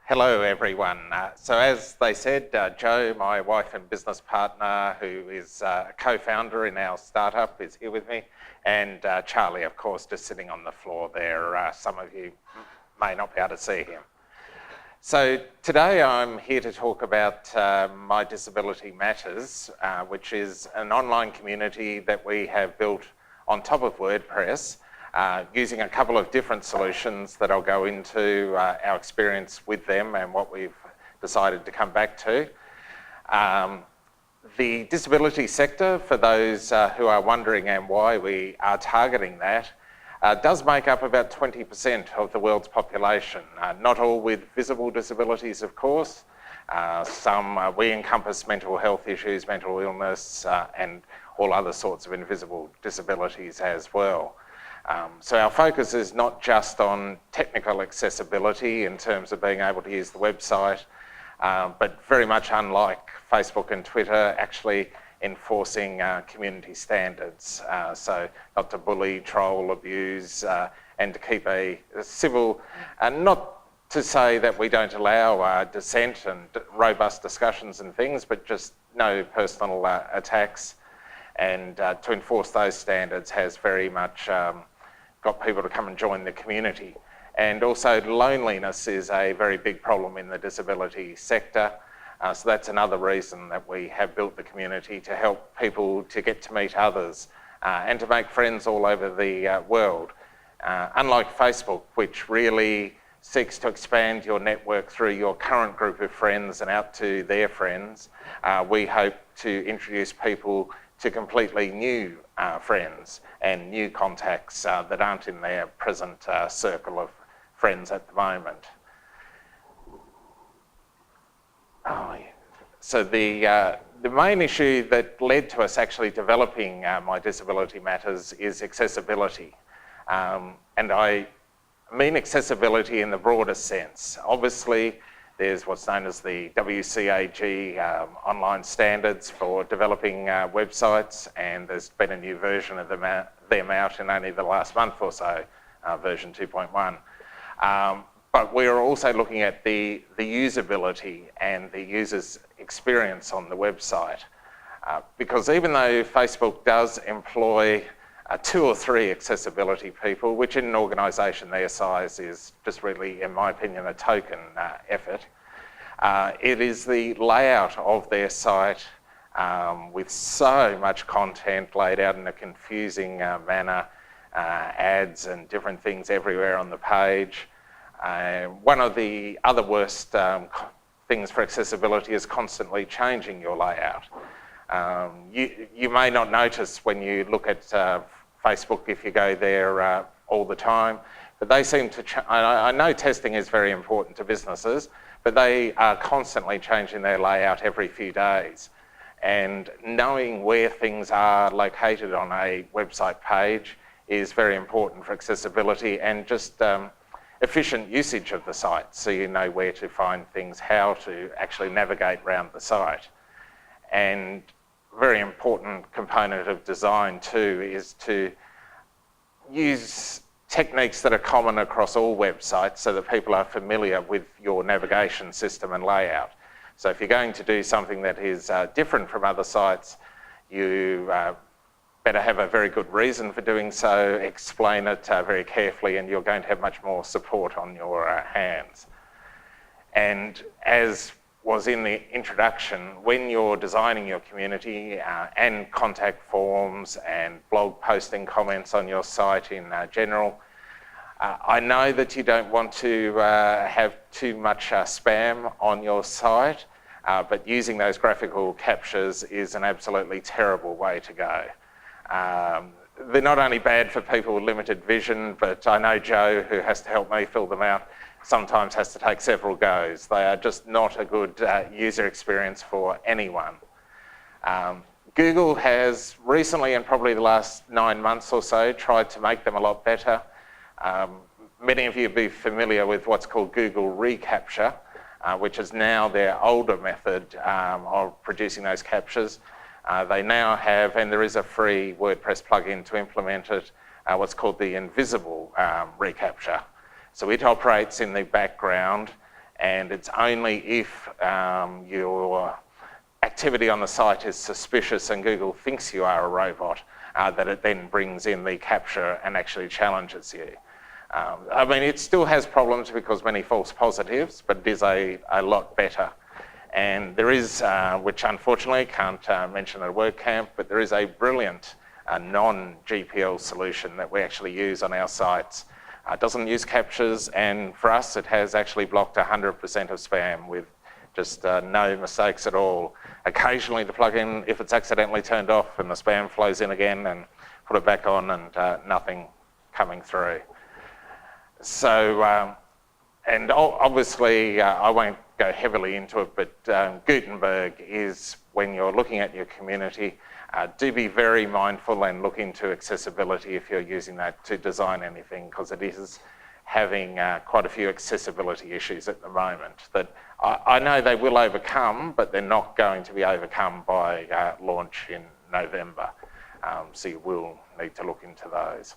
Hello everyone. So as they said, Jo, my wife and business partner, who is a co-founder in our startup, is here with me, and Charlie, of course, just sitting on the floor there. Some of you may not be able to see him. So today I'm here to talk about My Disability Matters, which is an online community that we have built on top of WordPress, using a couple of different solutions that I'll go into our experience with them and what we've decided to come back to. The disability sector, for those who are wondering and why we are targeting that, does make up about 20% of the world's population. Not all with visible disabilities, of course. We encompass mental health issues, mental illness, and all other sorts of invisible disabilities as well. So our focus is not just on technical accessibility in terms of being able to use the website, but very much unlike Facebook and Twitter, actually enforcing community standards. So not to bully, troll, abuse, and to keep a civil, and not to say that we don't allow dissent and robust discussions and things, but just no personal attacks. And to enforce those standards has very much got people to come and join the community. And also loneliness is a very big problem in the disability sector. So that's another reason that we have built the community, to help people to get to meet others and to make friends all over the world. Unlike Facebook, which really seeks to expand your network through your current group of friends and out to their friends, we hope to introduce people to completely new friends and new contacts that aren't in their present circle of friends at the moment. So the main issue that led to us actually developing My Disability Matters is accessibility. And I mean accessibility in the broadest sense. Obviously, there's what's known as the WCAG online standards for developing websites, and there's been a new version of them out in only the last month or so, version 2.1. But we're also looking at the usability and the user's experience on the website. Because even though Facebook does employ 2 or 3 accessibility people, which in an organisation their size is just really, in my opinion, a token effort, it is the layout of their site with so much content laid out in a confusing manner, ads and different things everywhere on the page. One of the other worst things for accessibility is constantly changing your layout. You may not notice when you look at Facebook, if you go there all the time, but they seem to, I know testing is very important to businesses, but they are constantly changing their layout every few days. And knowing where things are located on a website page is very important for accessibility and just efficient usage of the site, so you know where to find things, how to actually navigate around the site. And very important component of design too is to use techniques that are common across all websites so that people are familiar with your navigation system and layout. So if you're going to do something that is different from other sites, you better have a very good reason for doing so, explain it very carefully, and you're going to have much more support on your hands. And as was in the introduction, when you're designing your community and contact forms and blog posting comments on your site in general, I know that you don't want to have too much spam on your site, but using those graphical captures is an absolutely terrible way to go. They're not only bad for people with limited vision, but I know Jo, who has to help me fill them out, sometimes has to take several goes. They are just not a good user experience for anyone. Google has recently, and probably the last 9 months or so, tried to make them a lot better. Many of you will be familiar with what's called Google reCAPTCHA, which is now their older method of producing those captures. They now have, and there is a free WordPress plugin to implement it, what's called the invisible reCAPTCHA. So it operates in the background and it's only if your activity on the site is suspicious and Google thinks you are a robot that it then brings in the captcha and actually challenges you. I mean, it still has problems because many false positives, but it is a lot better. And there is, which unfortunately can't mention at WordCamp, but there is a brilliant non-GPL solution that we actually use on our sites. It doesn't use captchas, and for us it has actually blocked 100% of spam with just no mistakes at all. Occasionally the plugin, if it's accidentally turned off and the spam flows in again, and put it back on and nothing coming through. So, and obviously I won't go heavily into it, but Gutenberg is, when you're looking at your community, do be very mindful and look into accessibility if you're using that to design anything, because it is having quite a few accessibility issues at the moment that I know they will overcome, but they're not going to be overcome by launch in November. So you will need to look into those.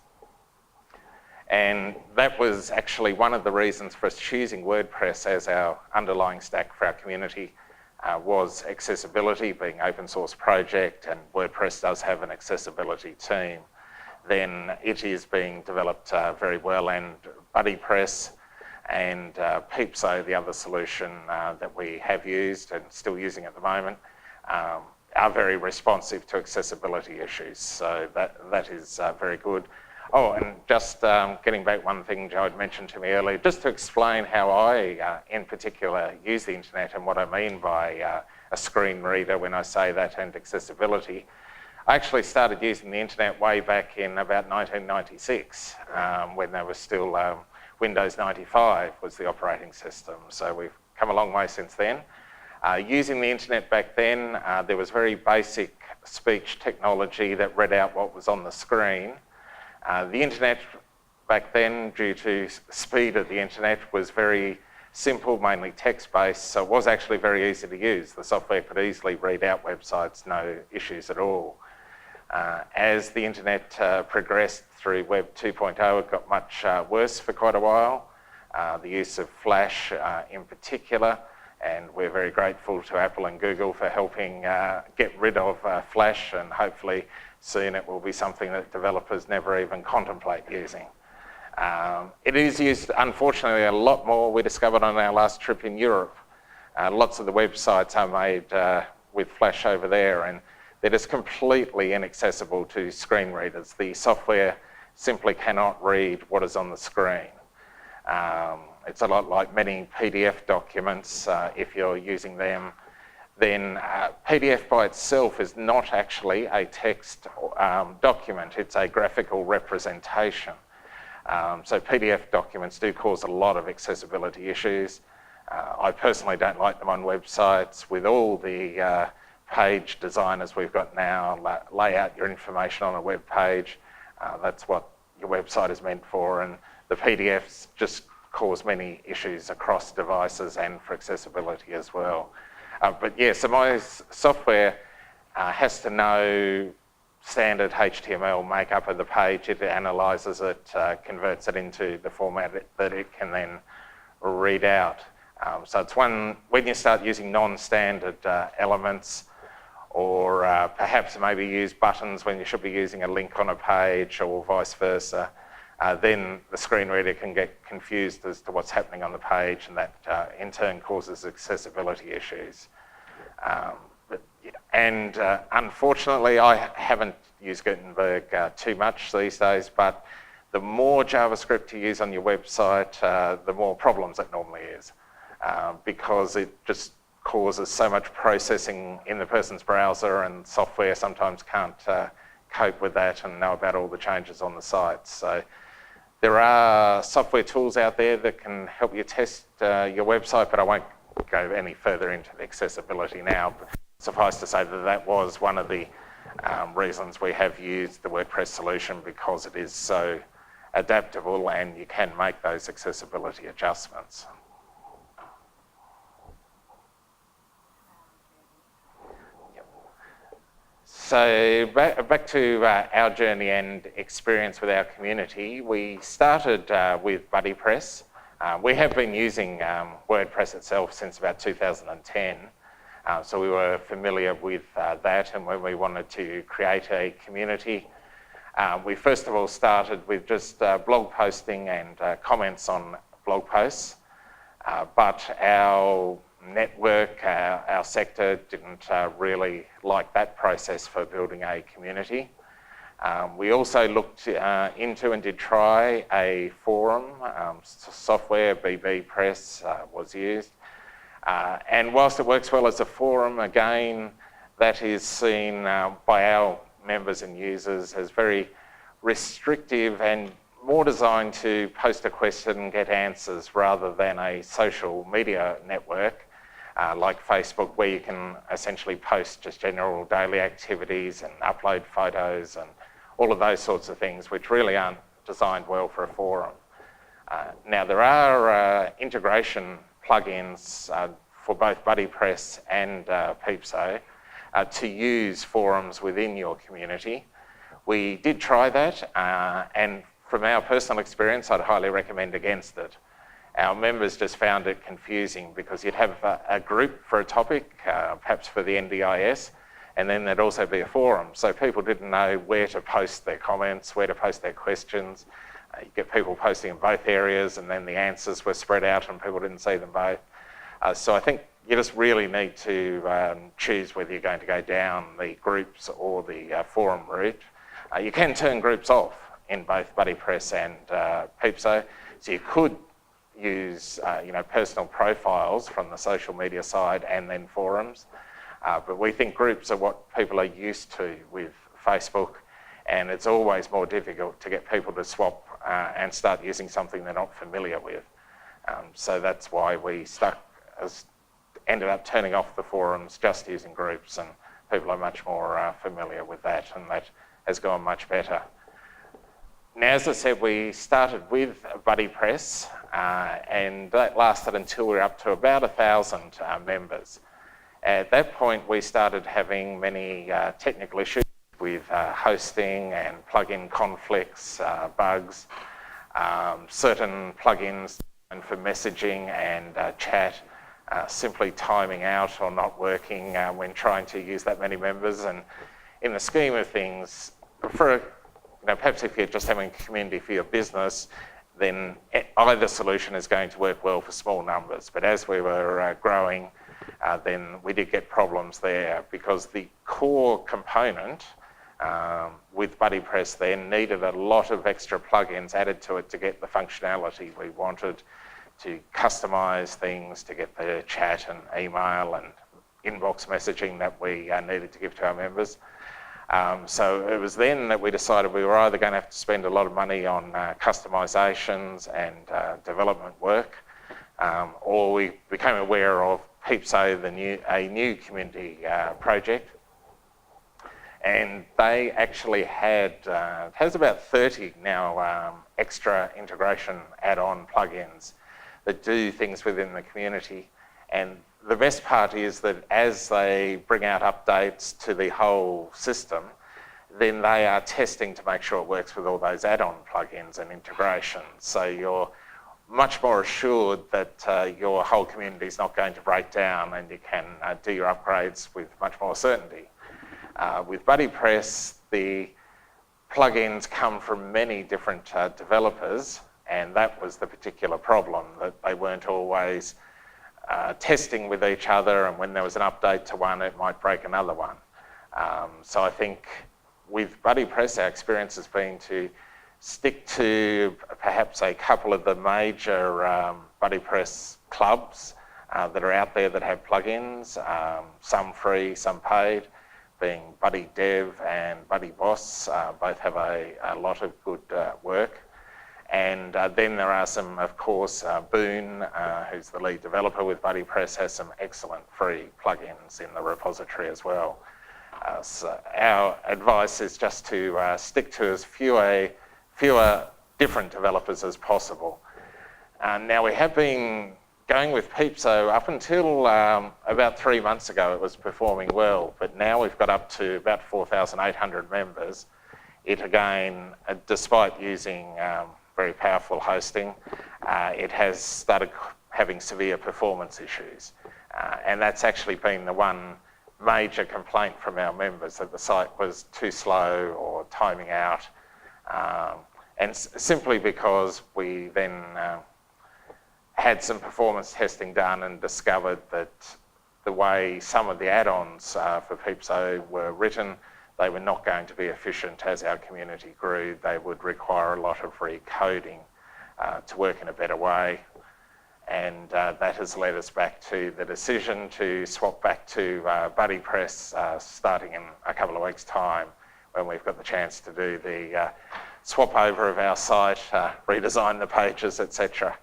And that was actually one of the reasons for us choosing WordPress as our underlying stack for our community, was accessibility, being open source project, and WordPress does have an accessibility team. Then it is being developed very well, and BuddyPress and Peepso, the other solution that we have used and still using at the moment, are very responsive to accessibility issues. So that is very good. Oh, and just getting back one thing Joe had mentioned to me earlier, just to explain how I, in particular, use the internet and what I mean by a screen reader when I say that, and accessibility. I actually started using the internet way back in about 1996, when there was still Windows 95 was the operating system. So we've come a long way since then. Using the internet back then, there was very basic speech technology that read out what was on the screen. The internet back then, due to speed of the internet, was very simple, mainly text-based, so it was actually very easy to use. The software could easily read out websites, no issues at all. As the internet progressed through Web 2.0, it got much worse for quite a while. The use of Flash in particular, and we're very grateful to Apple and Google for helping get rid of Flash, and hopefully soon it will be something that developers never even contemplate using. It is used, unfortunately, a lot more, we discovered on our last trip in Europe. Lots of the websites are made with Flash over there, and they're just completely inaccessible to screen readers. The software simply cannot read what is on the screen. It's a lot like many PDF documents. If you're using them, then PDF by itself is not actually a text document, it's a graphical representation. So PDF documents do cause a lot of accessibility issues. I personally don't like them on websites. With all the page designers we've got now, lay out your information on a web page. That's what your website is meant for, and the PDFs just cause many issues across devices and for accessibility as well. But yeah, so my software has to know standard HTML makeup of the page. It analyzes it, converts it into the format that it can then read out. So it's when you start using non-standard elements, or perhaps maybe use buttons when you should be using a link on a page, or vice versa, then the screen reader can get confused as to what's happening on the page, and that in turn causes accessibility issues. Unfortunately, I haven't used Gutenberg too much these days, but the more JavaScript you use on your website, the more problems it normally is, because it just causes so much processing in the person's browser, and software sometimes can't cope with that and know about all the changes on the site. So there are software tools out there that can help you test your website, but I won't go any further into the accessibility now. Suffice to say that that was one of the reasons we have used the WordPress solution, because it is so adaptable and you can make those accessibility adjustments. So back to our journey and experience with our community. We started with BuddyPress We have been using WordPress itself since about 2010, so we were familiar with that, and when we wanted to create a community, we first of all started with just blog posting and comments on blog posts, but our network, our sector didn't really like that process for building a community. We also looked into and did try a forum. Software, BuddyPress was used. And whilst it works well as a forum, again, that is seen by our members and users as very restrictive and more designed to post a question and get answers rather than a social media network like Facebook, where you can essentially post just general daily activities and upload photos and all of those sorts of things, which really aren't designed well for a forum. Now, there are integration plugins for both BuddyPress and Peepso to use forums within your community. We did try that, and from our personal experience, I'd highly recommend against it. Our members just found it confusing because you'd have a group for a topic, perhaps for the NDIS, and then there'd also be a forum. So people didn't know where to post their comments, where to post their questions. You get people posting in both areas, and then the answers were spread out and people didn't see them both. So I think you just really need to choose whether you're going to go down the groups or the forum route. You can turn groups off in both BuddyPress and Peepso, so you could use personal profiles from the social media side and then forums, but we think groups are what people are used to with Facebook, and it's always more difficult to get people to swap and start using something they're not familiar with. So that's why we ended up turning off the forums, just using groups, and people are much more familiar with that, and that has gone much better. Now, as I said, we started with BuddyPress, and that lasted until we were up to about 1,000 members. At that point, we started having many technical issues with hosting and plugin conflicts, bugs, certain plugins for messaging and chat simply timing out or not working when trying to use that many members. And in the scheme of things, perhaps if you're just having a community for your business, then either solution is going to work well for small numbers. But as we were growing, then we did get problems there because the core component with BuddyPress then needed a lot of extra plugins added to it to get the functionality we wanted, to customize things, to get the chat and email and inbox messaging that we needed to give to our members. So it was then that we decided we were either going to have to spend a lot of money on customizations and development work, or we became aware of Peepso, a new community project, and they actually has about 30 now extra integration add-on plugins that do things within the community. And the best part is that as they bring out updates to the whole system, then they are testing to make sure it works with all those add-on plugins and integrations. So you're much more assured that your whole community is not going to break down, and you can do your upgrades with much more certainty. With BuddyPress, the plugins come from many different developers, and that was the particular problem, that they weren't always testing with each other, and when there was an update to one, it might break another one. So I think with BuddyPress, our experience has been to stick to perhaps a couple of the major BuddyPress clubs that are out there that have plugins, some free, some paid, being BuddyDev and BuddyBoss. Both have a lot of good work. And then there are some, of course, Boone, who's the lead developer with BuddyPress, has some excellent free plugins in the repository as well. So our advice is just to stick to as fewer different developers as possible. Now, we have been going with Peepso up until about 3 months ago. It was performing well, but now we've got up to about 4,800 members. It again, despite using very powerful hosting, it has started having severe performance issues. And that's actually been the one major complaint from our members, that the site was too slow or timing out. And simply because we then had some performance testing done and discovered that the way some of the add-ons for Peepso were written, they were not going to be efficient as our community grew. They would require a lot of recoding to work in a better way. And that has led us back to the decision to swap back to BuddyPress starting in a couple of weeks' time, when we've got the chance to do the swap over of our site, redesign the pages, etc.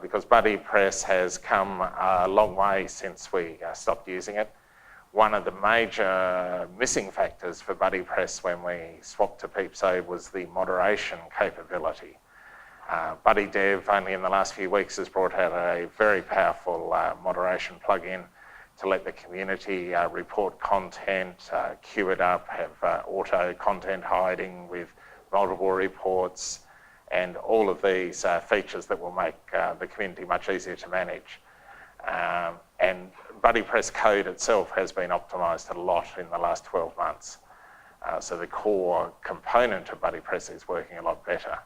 Because BuddyPress has come a long way since we stopped using it. One of the major missing factors for BuddyPress when we swapped to Peepso was the moderation capability. BuddyDev only in the last few weeks has brought out a very powerful moderation plugin to let the community report content, queue it up, have auto content hiding with multiple reports, and all of these features that will make the community much easier to manage. And BuddyPress code itself has been optimised a lot in the last 12 months. So the core component of BuddyPress is working a lot better.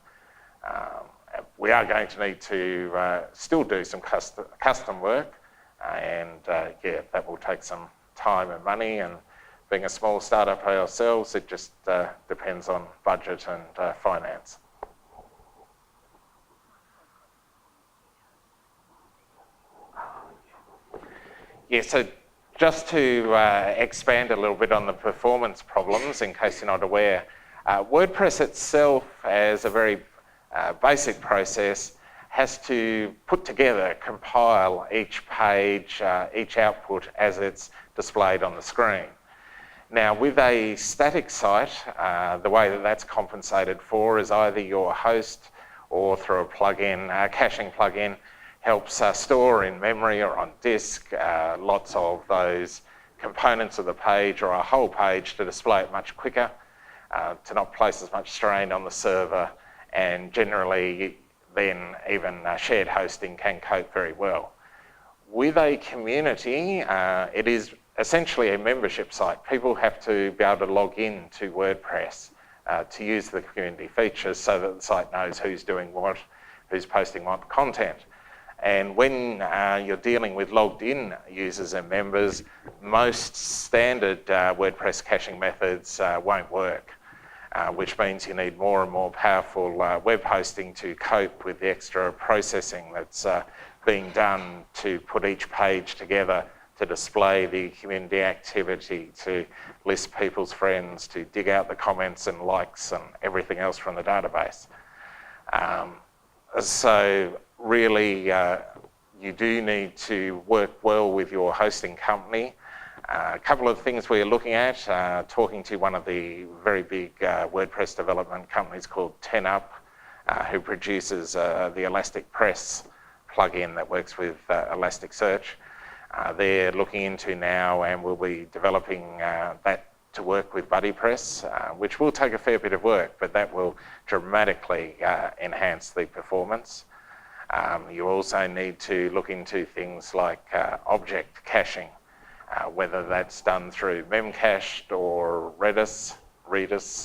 We are going to need to still do some custom work, and yeah, that will take some time and money, and being a small startup ourselves, it just depends on budget and finance. Yeah, so just to expand a little bit on the performance problems, in case you're not aware, WordPress itself, as a very basic process, has to put together, compile each page, each output as it's displayed on the screen. Now, with a static site, the way that that's compensated for is either your host or through a plugin, a caching plugin, helps store in memory or on disk lots of those components of the page or a whole page to display it much quicker, to not place as much strain on the server, and generally then even shared hosting can cope very well. With a community, it is essentially a membership site. People have to be able to log in to WordPress to use the community features so that the site knows who's doing what, who's posting what content. And when you're dealing with logged in users and members, most standard WordPress caching methods won't work, which means you need more and more powerful web hosting to cope with the extra processing that's being done to put each page together, to display the community activity, to list people's friends, to dig out the comments and likes and everything else from the database. So really, you do need to work well with your hosting company. A couple of things we're looking at, talking to one of the very big WordPress development companies called 10up, who produces the ElasticPress plugin that works with Elasticsearch. They're looking into now, and we'll be developing that to work with BuddyPress, which will take a fair bit of work, but that will dramatically enhance the performance. You also need to look into things like object caching, whether that's done through Memcached or Redis,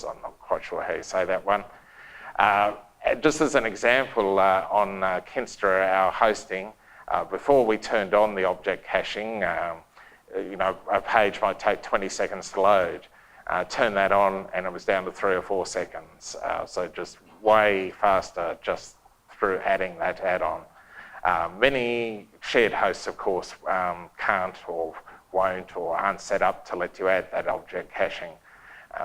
I'm not quite sure how you say that one. Just as an example, on Kinsta, our hosting, before we turned on the object caching, a page might take 20 seconds to load. Turn that on and it was down to 3 or 4 seconds. So just way faster just through adding that add-on. Many shared hosts, of course, can't or won't or aren't set up to let you add that object caching.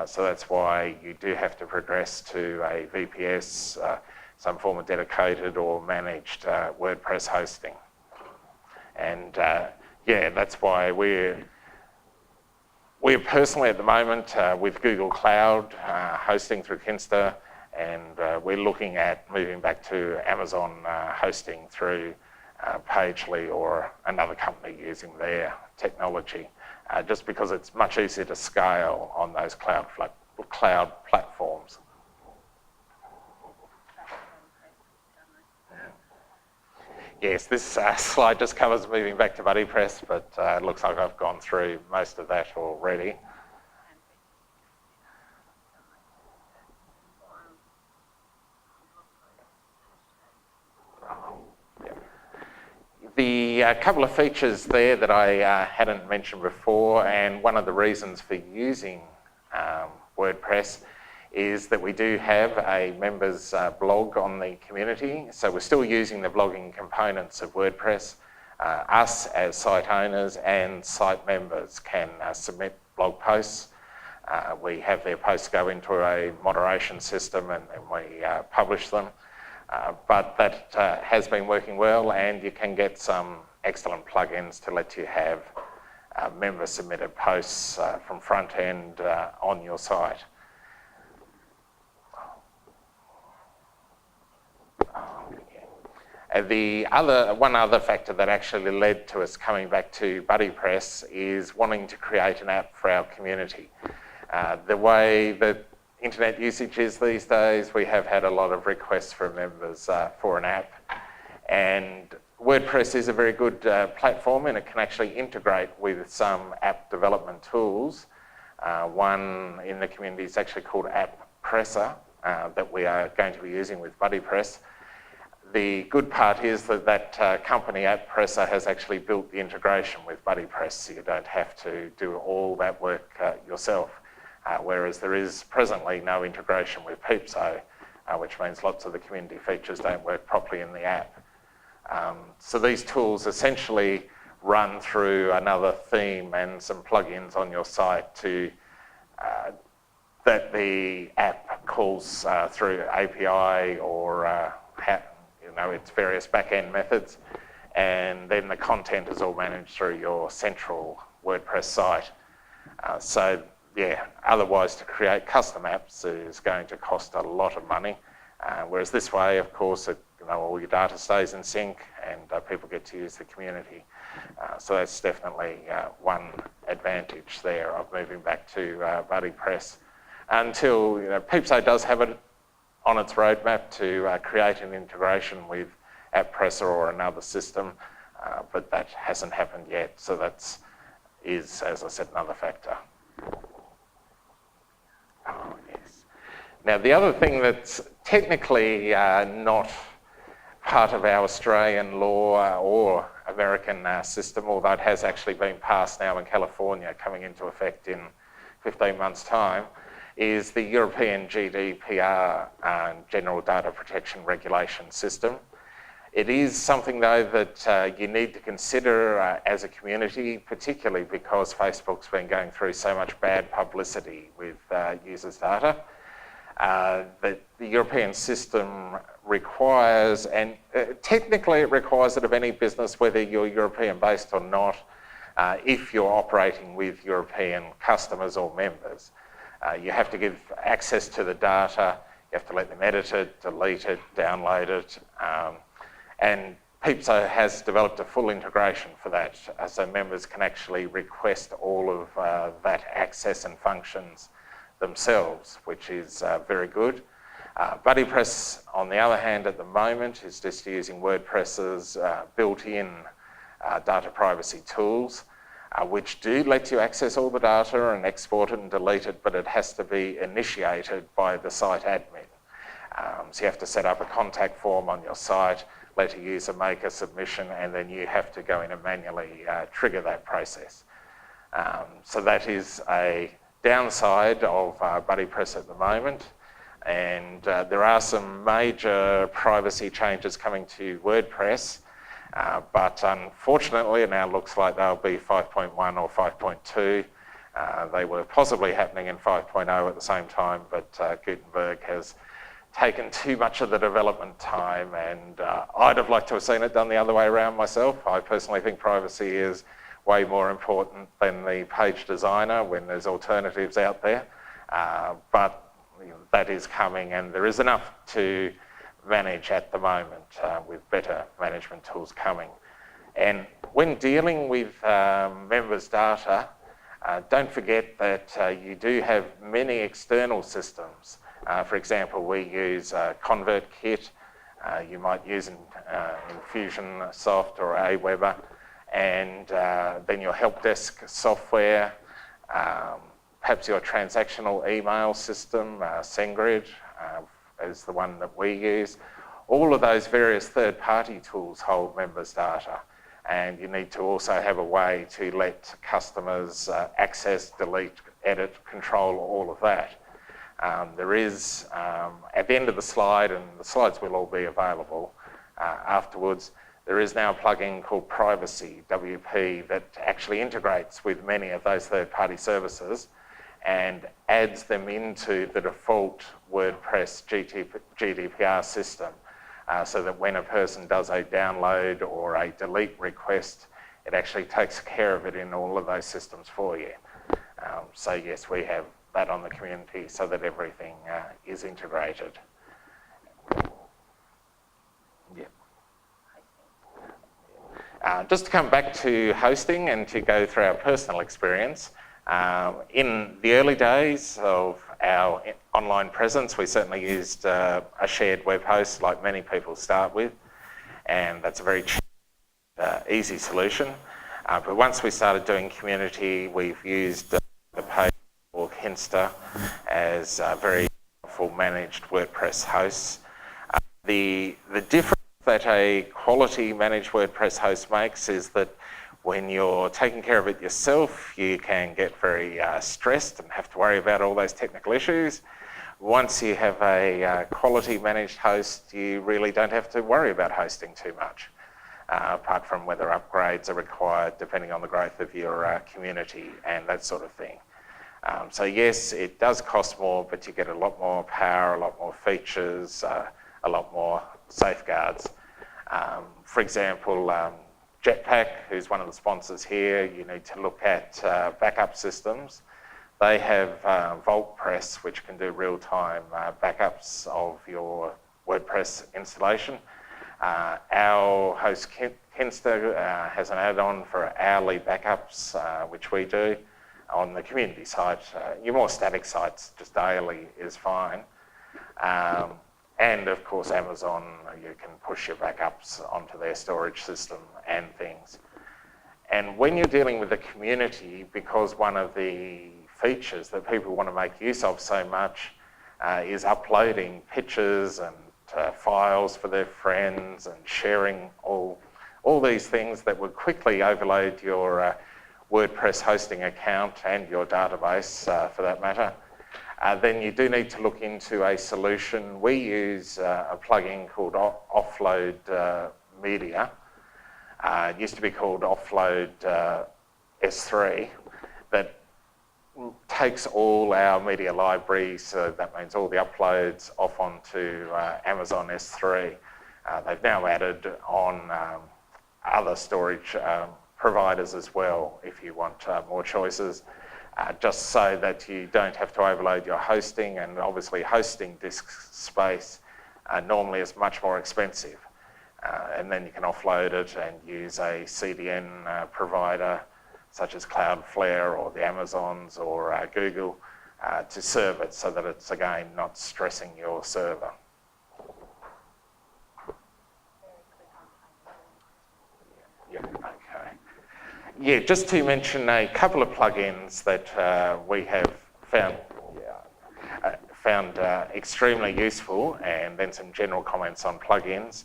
So that's why you do have to progress to a VPS, some form of dedicated or managed WordPress hosting. And yeah, that's why we're personally at the moment with Google Cloud hosting through Kinsta, and we're looking at moving back to Amazon hosting through Pagely or another company using their technology, just because it's much easier to scale on those cloud platforms. Yes, this slide just covers moving back to BuddyPress, but it looks like I've gone through most of that already. The couple of features there that I hadn't mentioned before, and one of the reasons for using WordPress is that we do have a members blog on the community. So we're still using the blogging components of WordPress. Us as site owners and site members can submit blog posts. We have their posts go into a moderation system and we publish them. But that has been working well, and you can get some excellent plugins to let you have member-submitted posts from front end on your site. One other factor that actually led to us coming back to BuddyPress is wanting to create an app for our community. The way that internet usage is these days, we have had a lot of requests from members for an app, and WordPress is a very good platform, and it can actually integrate with some app development tools. One in the community is actually called AppPresser that we are going to be using with BuddyPress. The good part is that company AppPresser has actually built the integration with BuddyPress, so you don't have to do all that work yourself. Whereas there is presently no integration with Peepso, which means lots of the community features don't work properly in the app. So these tools essentially run through another theme and some plugins on your site to that the app calls through API or its various back-end methods, and then the content is all managed through your central WordPress site. Otherwise to create custom apps is going to cost a lot of money, whereas this way, of course, all your data stays in sync and people get to use the community. So that's definitely one advantage there of moving back to BuddyPress. Until Peepso does have it on its roadmap to create an integration with AppPresser or another system, but that hasn't happened yet. So that is, as I said, another factor. Oh, yes. Now, the other thing that's technically not part of our Australian law or American system, although it has actually been passed now in California, coming into effect in 15 months' time, is the European GDPR, General Data Protection Regulation System. It is something, though, that you need to consider as a community, particularly because Facebook's been going through so much bad publicity with users' data. That the European system requires, and technically it requires it of any business, whether you're European-based or not, if you're operating with European customers or members. You have to give access to the data, you have to let them edit it, delete it, download it, and Peepso has developed a full integration for that, so members can actually request all of that access and functions themselves, which is very good. BuddyPress, on the other hand, at the moment, is just using WordPress's built-in data privacy tools, which do let you access all the data and export it and delete it, but it has to be initiated by the site admin. So you have to set up a contact form on your site, let a user make a submission, and then you have to go in and manually trigger that process. So that is a downside of BuddyPress at the moment, and there are some major privacy changes coming to WordPress, but unfortunately it now looks like they'll be 5.1 or 5.2. They were possibly happening in 5.0 at the same time, but Gutenberg has taken too much of the development time, and I'd have liked to have seen it done the other way around myself. I personally think privacy is way more important than the page designer when there's alternatives out there, but that is coming, and there is enough to manage at the moment with better management tools coming. And when dealing with members' data, don't forget that you do have many external systems. For example, we use ConvertKit, You might use Infusionsoft or Aweber, and then your help desk software, perhaps your transactional email system, SendGrid is the one that we use. All of those various third-party tools hold members' data, and you need to also have a way to let customers access, delete, edit, control all of that. There is, at the end of the slide, and the slides will all be available afterwards, there is now a plugin called Privacy, WP, that actually integrates with many of those third-party services and adds them into the default WordPress GDPR system, so that when a person does a download or a delete request, it actually takes care of it in all of those systems for you. So yes, we have that on the community so that everything is integrated. Yeah. Just to come back to hosting and to go through our personal experience, in the early days of our online presence, we certainly used a shared web host like many people start with, and that's a very cheap, easy solution. But once we started doing community, we've used the page or Kinsta as very full managed WordPress hosts. The difference that a quality managed WordPress host makes is that when you're taking care of it yourself, you can get very stressed and have to worry about all those technical issues. Once you have a quality managed host, you really don't have to worry about hosting too much, apart from whether upgrades are required depending on the growth of your community and that sort of thing. So yes, it does cost more, but you get a lot more power, a lot more features, a lot more safeguards. For example, Jetpack, who's one of the sponsors here, you need to look at backup systems. They have WordPress, which can do real-time backups of your WordPress installation. Our host Kinsta has an add-on for hourly backups, which we do on the community site. Your more static sites, just daily is fine. And of course, Amazon, you can push your backups onto their storage system and things. And when you're dealing with the community, because one of the features that people want to make use of so much is uploading pictures and files for their friends and sharing all these things that would quickly overload your WordPress hosting account and your database for that matter, then you do need to look into a solution. We use a plugin called Offload Media. It used to be called Offload S3, that takes all our media libraries, so that means all the uploads, off onto Amazon S3. They've now added on other storage providers as well, if you want more choices. Just so that you don't have to overload your hosting, and obviously hosting disk space normally is much more expensive. And then you can offload it and use a CDN provider such as Cloudflare or the Amazons or Google to serve it, so that it's again not stressing your server. Yeah, okay. Yeah, just to mention a couple of plugins that we have found extremely useful, and then some general comments on plugins.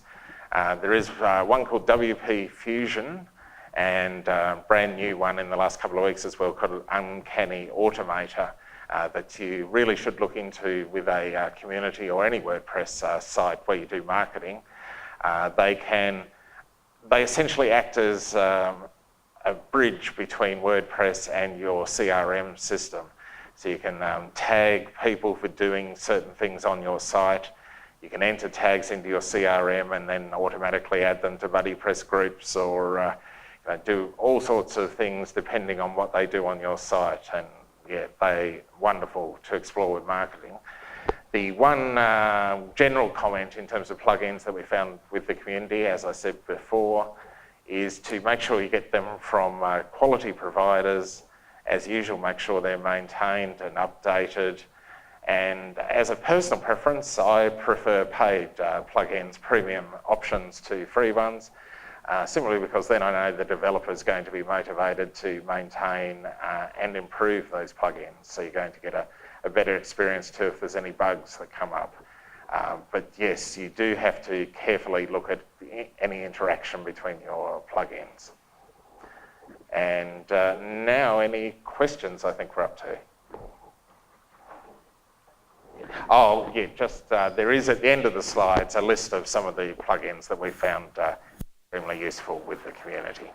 There is one called WP Fusion, and a brand new one in the last couple of weeks as well called Uncanny Automator, that you really should look into with a community or any WordPress site where you do marketing. They essentially act as a bridge between WordPress and your CRM system. So you can tag people for doing certain things on your site. You can enter tags into your CRM and then automatically add them to BuddyPress groups, or do all sorts of things depending on what they do on your site. And yeah, they're wonderful to explore with marketing. The one general comment in terms of plugins that we found with the community, as I said before, is to make sure you get them from quality providers. As usual, make sure they're maintained and updated. And as a personal preference, I prefer paid plugins, premium options to free ones, simply because then I know the developer is going to be motivated to maintain and improve those plugins. So you're going to get a better experience too if there's any bugs that come up. But yes, you do have to carefully look at any interaction between your plugins. And now any questions I think we're up to? Oh, yeah, just there is at the end of the slides a list of some of the plugins that we found extremely useful with the community.